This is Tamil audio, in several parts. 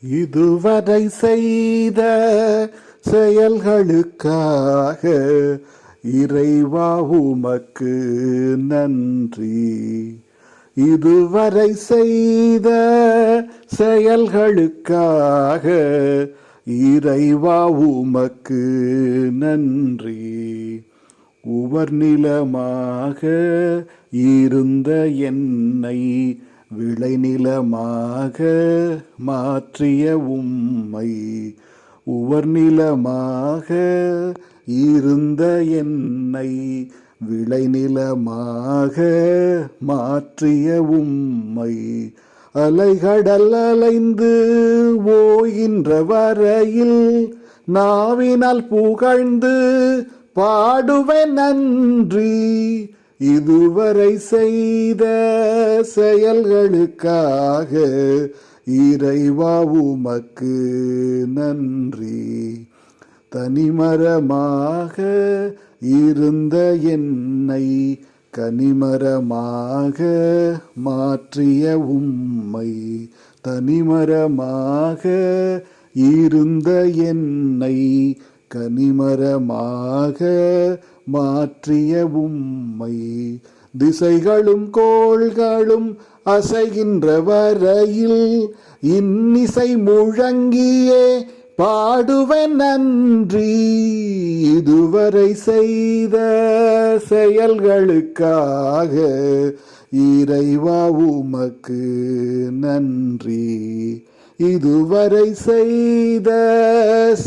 இதுவரை செய்த செயல்களுக்காக இறைவா உமக்கு நன்றி. இதுவரை செய்த செயல்களுக்காக இறைவா உமக்கு நன்றி. உவர் நிலமாக இருந்த என்னை விளைநிலமாக மாற்றிய உம்மை, உவர் நிலமாக இருந்த என்னை விளைநிலமாக மாற்றிய உம்மை, அலைகடல் அலைந்து ஓய்கின்ற வரையில் நாவினால் புகழ்ந்து பாடுவேன் நன்றி. இதுவரை செய்த செயல்களுக்காக இறைவா உமக்கு நன்றி. தனிமரமாக இருந்த என்னை கனிமரமாக மாற்றிய உம்மை, தனிமரமாக இருந்த என்னை கனிமரமாக மாற்றிய உம்மை, திசைகளும் கோள்களும் அசைகின்ற வரையில் இன்னிசை முழங்கியே பாடுவேன் நன்றி. இதுவரை செய்த செயல்களுக்காக இறைவா உமக்கு நன்றி. இதுவரை செய்த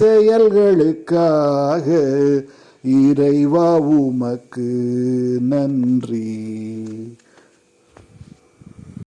செயல்களுக்காக இறைவா உமக்கு நன்றி.